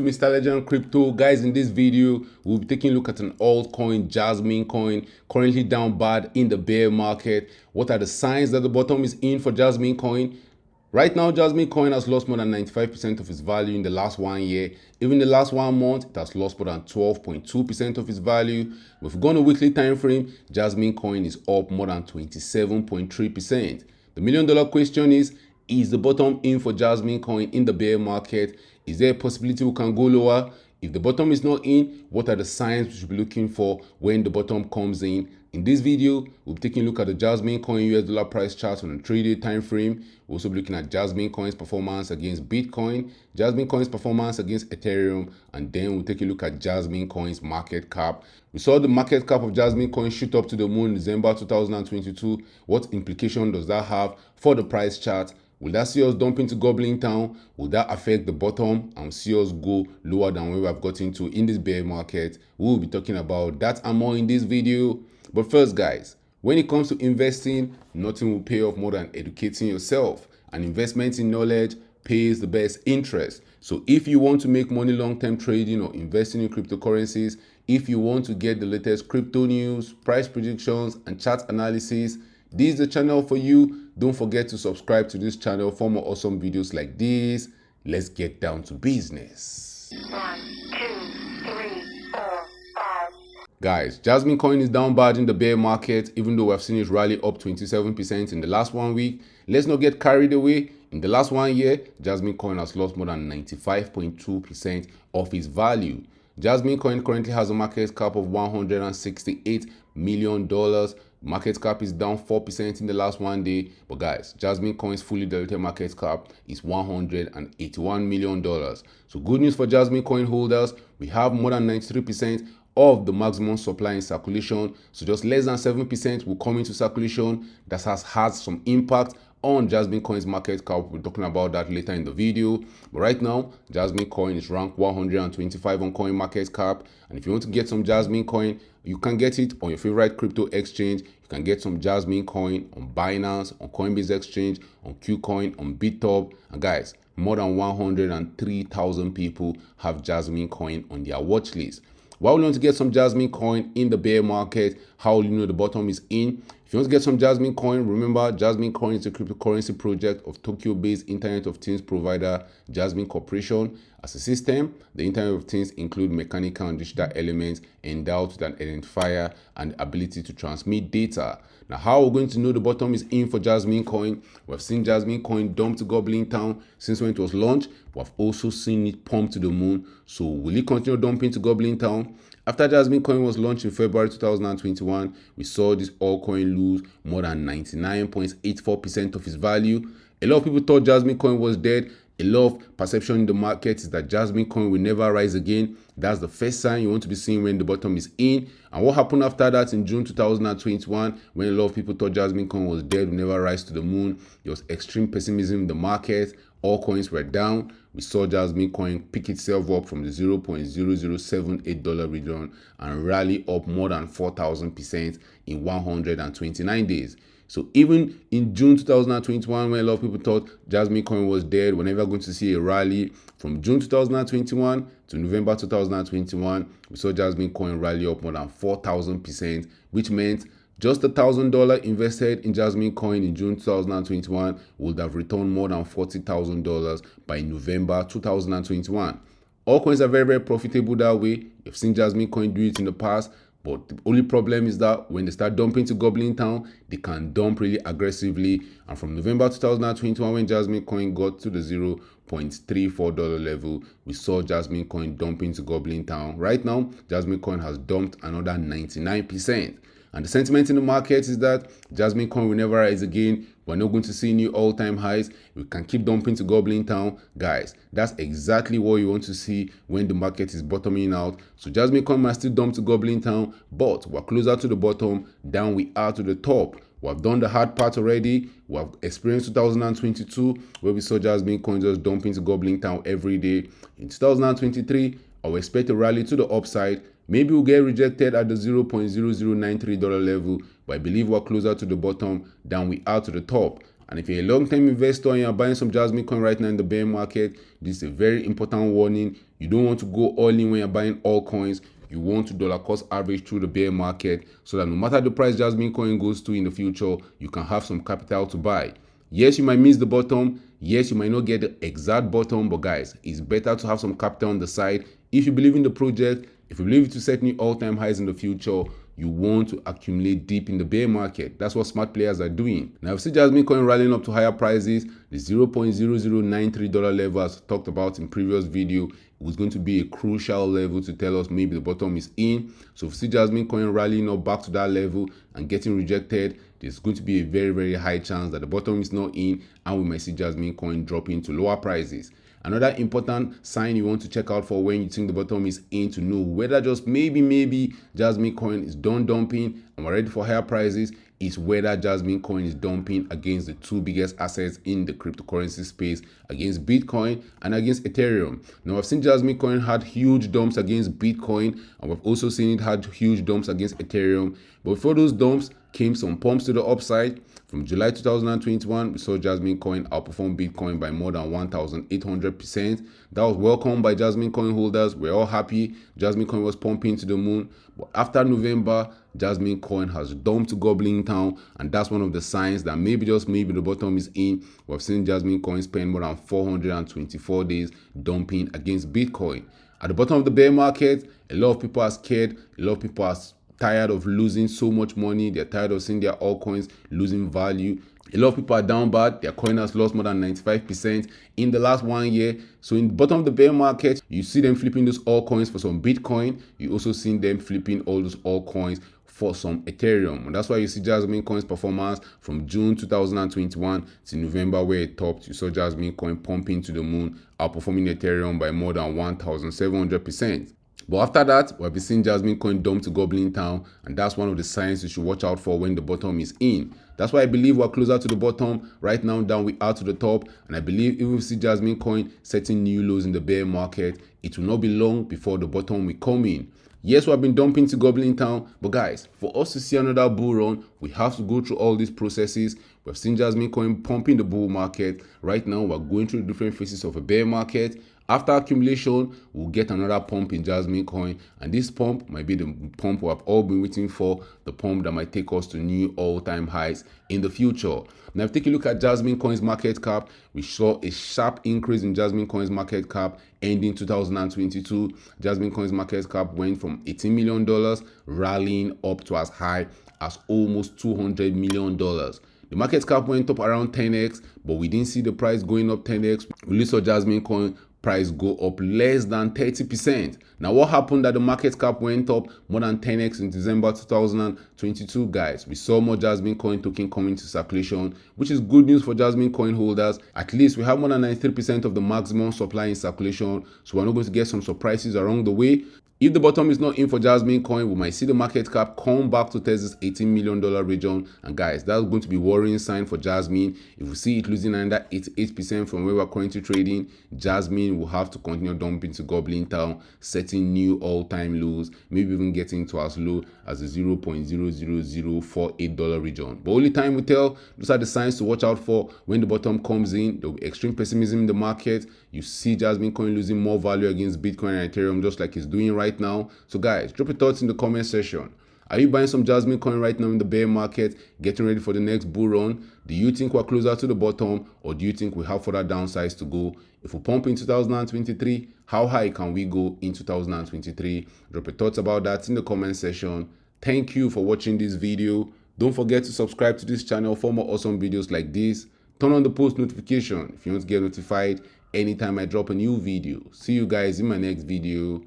with Mr. Legend Crypto. Guys, in this video, we'll be taking a look at an altcoin, JasmyCoin, currently down bad in the bear market. What are the signs that the bottom is in for JasmyCoin? Right now, JasmyCoin has lost more than 95% of its value in the last 1 year. Even the last 1 month, it has lost more than 12.2% of its value. If we go on a weekly time frame, JasmyCoin is up more than 27.3%. The million-dollar question is the bottom in for JasmyCoin in the bear market? Is there a possibility we can go lower? If the bottom is not in, what are the signs we should be looking for when the bottom comes in? In this video, we'll be taking a look at the JasmyCoin US dollar price chart on a 3-day time frame. We'll also be looking at JasmyCoin's performance against Bitcoin, JasmyCoin's performance against Ethereum, and then we'll take a look at JasmyCoin's market cap. We saw the market cap of JasmyCoin shoot up to the moon in December 2022. What implication does that have for the price chart? Will that see us dump into Goblin Town? Will that affect the bottom and see us go lower than where we have gotten to in this bear market? We will be talking about that and more in this video. But first, guys, when it comes to investing, nothing will pay off more than educating yourself. And investment in knowledge pays the best interest. So if you want to make money long-term trading or investing in cryptocurrencies, if you want to get the latest crypto news, price predictions, and chart analysis, this is the channel for you. Don't forget to subscribe to this channel for more awesome videos like this. Let's get down to business. 1, 2, 3, 4, 5. Guys, JasmyCoin is down bad in the bear market, even though we've seen it rally up 27% in the last 1 week. Let's not get carried away. In the last 1 year, JasmyCoin has lost more than 95.2% of its value. JasmyCoin currently has a market cap of $168 million. Market cap is down 4% in the last 1 day. But guys, JasmyCoin's fully diluted market cap is $181 million. So good news for JasmyCoin holders. We have more than 93% of the maximum supply in circulation. So just less than 7% will come into circulation. That has had some impact on JasmyCoin's market cap. We're talking about that later in the video. But right now, JasmyCoin is ranked 125 on CoinMarketCap. And if you want to get some JasmyCoin, you can get it on your favorite crypto exchange. You can get some JasmyCoin on Binance, on Coinbase Exchange, on KuCoin, on BitTop. And guys, more than 103,000 people have JasmyCoin on their watch list. Why we want to get some JasmyCoin in the bear market? How will you know the bottom is in? If you want to get some JasmyCoin, remember JasmyCoin is a cryptocurrency project of Tokyo-based Internet of Things provider Jasmy Corporation. As a system, the Internet of Things include mechanical and digital elements endowed with an identifier and the ability to transmit data. Now, how we're going to know the bottom is in for JasmyCoin? We've seen JasmyCoin dump to Goblin Town since when it was launched. We've also seen it pump to the moon. So will it continue dumping to Goblin Town? After JasmyCoin was launched in February 2021, we saw this altcoin lose more than 99.84% of its value. A lot of people thought JasmyCoin was dead. A lot of perception in the market is that JasmyCoin will never rise again. That's the first sign you want to be seeing when the bottom is in. And what happened after that in June 2021, when a lot of people thought JasmyCoin was dead, will never rise to the moon? There was extreme pessimism in the market. All coins were down. We saw JasmyCoin pick itself up from the $0.0078 region and rally up more than 4,000% in 129 days. So even in June 2021, when a lot of people thought JasmyCoin was dead, we're never going to see a rally. From June 2021 to November 2021, we saw JasmyCoin rally up more than 4,000%, which meant just $1,000 invested in JasmyCoin in June 2021 would have returned more than $40,000 by November 2021. All coins are very, very profitable that way. You've seen JasmyCoin do it in the past. But the only problem is that when they start dumping to Goblin Town, they can dump really aggressively. And from November 2021, when JasmyCoin got to the $0.34 level, we saw JasmyCoin dumping to Goblin Town. Right now, JasmyCoin has dumped another 99%. And the sentiment in the market is that JasmyCoin will never rise again. We're not going to see new all-time highs. We can keep dumping to Goblin Town. Guys, that's exactly what you want to see when the market is bottoming out. So JasmyCoin might still dump to Goblin Town, but we're closer to the bottom than we are to the top. We have done the hard part already. We have experienced 2022, where we saw JasmyCoin just dumping to Goblin Town every day. In 2023, I will expect a rally to the upside. Maybe we'll get rejected at the $0.0093 level, but I believe we're closer to the bottom than we are to the top. And if you're a long-term investor and you're buying some Jasmy coin right now in the bear market, this is a very important warning. You don't want to go all in when you're buying all coins. You want to dollar cost average through the bear market so that no matter the price Jasmy coin goes to in the future, you can have some capital to buy. Yes, you might miss the bottom. Yes, you might not get the exact bottom, but guys, it's better to have some capital on the side. If you believe in the project, if you believe it to set new all-time highs in the future, you want to accumulate deep in the bear market. That's what smart players are doing. Now, if you see Jasmy coin rallying up to higher prices, the $0.0093 level, as talked about in previous video, was going to be a crucial level to tell us maybe the bottom is in. So if you see Jasmy coin rallying up back to that level and getting rejected, there's going to be a very, very high chance that the bottom is not in, and we might see Jasmy coin dropping to lower prices. Another important sign you want to check out for when you think the bottom is in to know whether just maybe Jasmy coin is done dumping and we're ready for higher prices is whether Jasmy coin is dumping against the two biggest assets in the cryptocurrency space, against Bitcoin and against Ethereum. Now, I've seen Jasmy coin had huge dumps against Bitcoin, and we've also seen it had huge dumps against Ethereum. But before those dumps came some pumps to the upside. From July 2021, we saw Jasmy coin outperform Bitcoin by more than 1,800%. That was welcomed by Jasmy coin holders. We're all happy. Jasmy coin was pumping to the moon. But after November, Jasmy coin has dumped to Goblin Town, and that's one of the signs that maybe just maybe the bottom is in. We've seen Jasmy coin spend more than 424 days dumping against Bitcoin. At the bottom of the bear market, a lot of people are scared. A lot of people are tired of losing so much money. They're tired of seeing their altcoins losing value. A lot of people are down bad. Their coin has lost more than 95% in the last 1 year. So in the bottom of the bear market, you see them flipping those altcoins for some Bitcoin. You also see them flipping all those altcoins for some Ethereum. And that's why you see Jasmy coin's performance from June 2021 to November, where it topped. You saw Jasmy coin pumping to the moon, outperforming Ethereum by more than 1,700%. But after that, we've been seeing Jasmy coin dump to Goblin Town, and that's one of the signs you should watch out for when the bottom is in. That's why I believe we're closer to the bottom right now than we are to the top, and I believe if we see Jasmy coin setting new lows in the bear market, it will not be long before the bottom will come in. Yes, we have been dumping to Goblin Town, but guys, for us to see another bull run, we have to go through all these processes. We've seen Jasmy coin pumping the bull market. Right now, we're going through different phases of a bear market. After accumulation, we'll get another pump in Jasmy coin, and this pump might be the pump we have all been waiting for, the pump that might take us to new all-time highs in the future. Now, if you take a look at Jasmy coin's market cap, we saw a sharp increase in Jasmy coin's market cap ending 2022. Jasmy coin's market cap went from $18 million, rallying up to as high as almost $200 million. The market cap went up around 10x, but we didn't see the price going up 10x. We only saw Jasmy coin price go up less than 30%. Now, what happened that the market cap went up more than 10x in December 2022, guys? We saw more Jasmy coin token coming to circulation, which is good news for Jasmy coin holders. At least we have more than 93% of the maximum supply in circulation, so we're not going to get some surprises along the way. If the bottom is not in for Jasmy coin, we might see the market cap come back to test this $18 million region. And guys, that's going to be a worrying sign for Jasmy. If we see it losing under 88% from where we're currently trading, Jasmy will have to continue dumping to Goblin Town, setting new all-time lows, maybe even getting to as low as the $0.00048 region. But only time will tell. Those are the signs to watch out for when the bottom comes in. There will be extreme pessimism in the market. You see Jasmy coin losing more value against Bitcoin and Ethereum, just like it's doing right now. So guys, drop your thoughts in the comment section. Are you buying some Jasmy coin right now in the bear market, getting ready for the next bull run? Do you think we're closer to the bottom, or do you think we have further downsides to go? If we pump in 2023, how high can we go in 2023? Drop your thoughts about that in the comment section. Thank you for watching this video. Don't forget to subscribe to this channel for more awesome videos like this. Turn on the post notification if you want to get notified anytime I drop a new video. See you guys in my next video.